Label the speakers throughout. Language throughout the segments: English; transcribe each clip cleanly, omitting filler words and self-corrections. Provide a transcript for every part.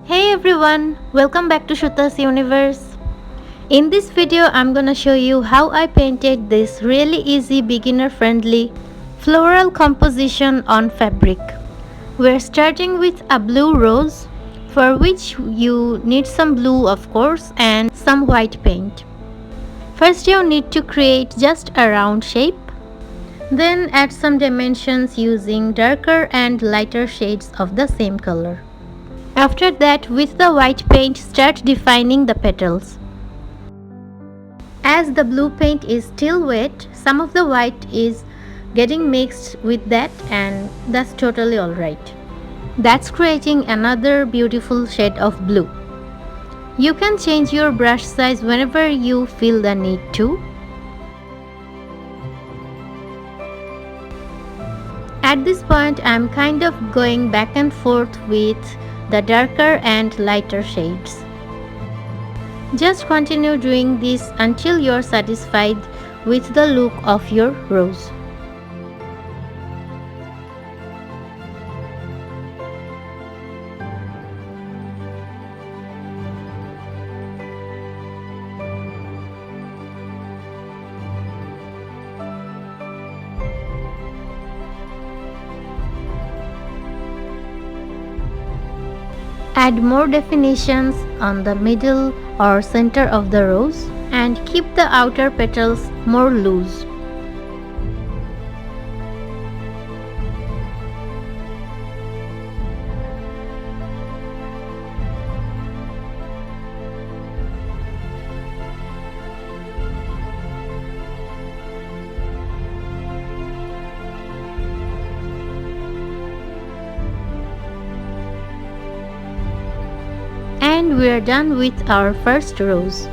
Speaker 1: Hey everyone, welcome back to Shuta's Universe. In this video, I'm gonna show you how I painted this really easy beginner friendly floral composition on fabric. We're starting with a blue rose, for which you need some blue of course and some white paint. First you need to create just a round shape, then add some dimensions using darker and lighter shades of the same color. After that, with the white paint, start defining the petals. As the blue paint is still wet, some of the white is getting mixed with that, and that's totally alright. That's creating another beautiful shade of blue. You can change your brush size whenever you feel the need to. At this point, I'm kind of going back and forth with the darker and lighter shades. Just continue doing this until you're satisfied with the look of your rose. Add more definitions on the middle or center of the rose and keep the outer petals more loose. And we are done with our first rose.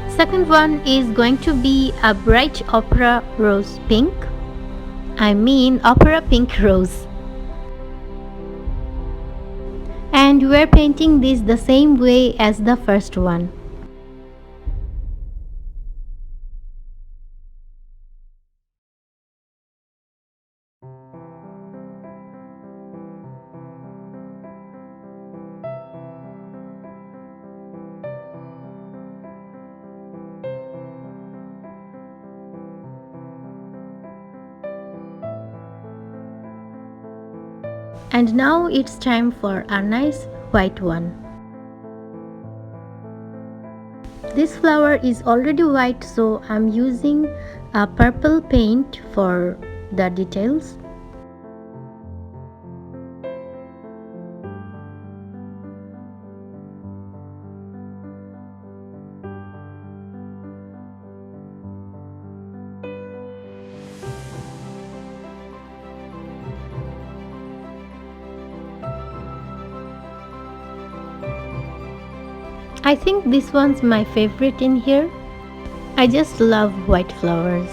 Speaker 1: Second one is going to be a bright opera rose pink. Opera pink rose. And we are painting this the same way as the first one. And now it's time for a nice white one. This flower is already white, so I'm using a purple paint for the details. I think this one's my favorite in here. I just love white flowers.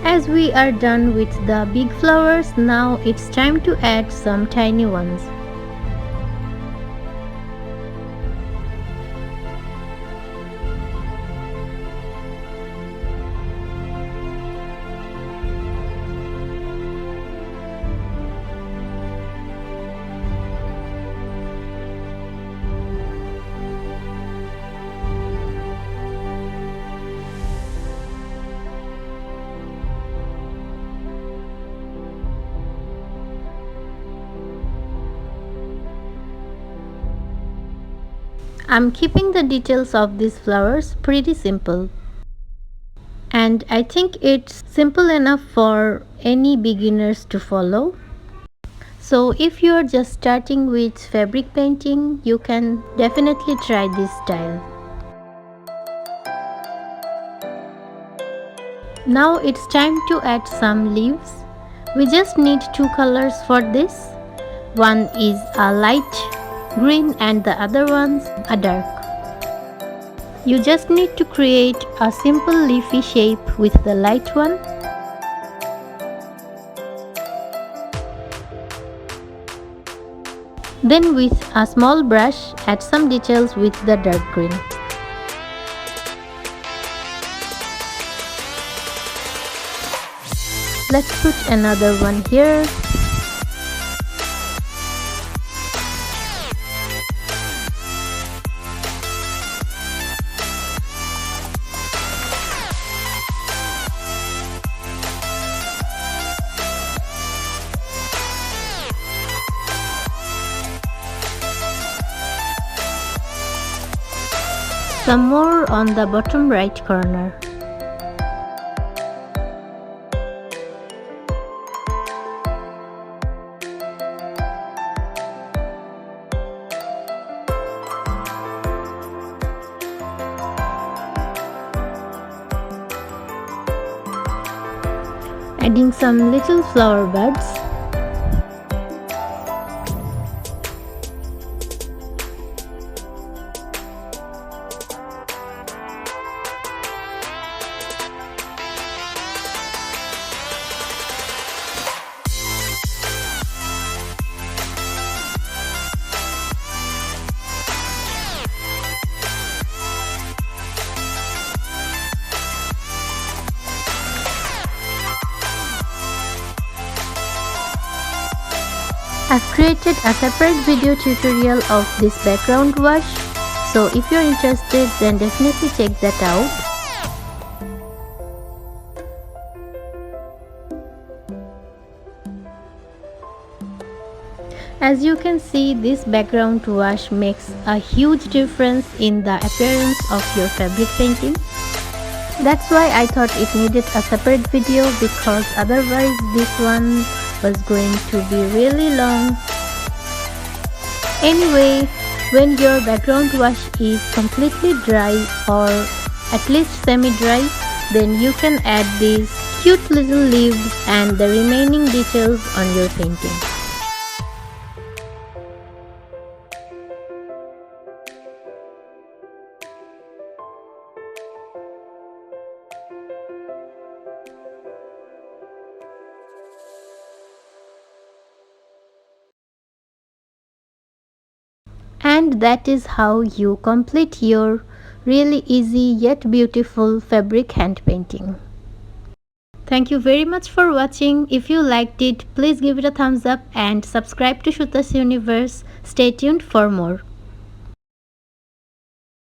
Speaker 1: As we are done with the big flowers, now it's time to add some tiny ones. I'm keeping the details of these flowers pretty simple. And I think it's simple enough for any beginners to follow. So if you are just starting with fabric painting, you can definitely try this style. Now it's time to add some leaves. We just need two colors for this. One is a light green and the other one's a dark. You just need to create a simple leafy shape with the light one. Then with a small brush, add some details with the dark green. Let's put another one here. Some more on the bottom right corner. Adding some little flower buds. I've created a separate video tutorial of this background wash, so if you're interested then definitely check that out. As you can see, this background wash makes a huge difference in the appearance of your fabric painting. That's why I thought it needed a separate video, because otherwise this one was going to be really long. Anyway, when your background wash is completely dry or at least semi-dry, then you can add these cute little leaves and the remaining details on your painting. And that is how you complete your really easy yet beautiful fabric hand painting. Thank you very much for watching. If you liked it, please give it a thumbs up and subscribe to Shrutas Universe. Stay tuned for more.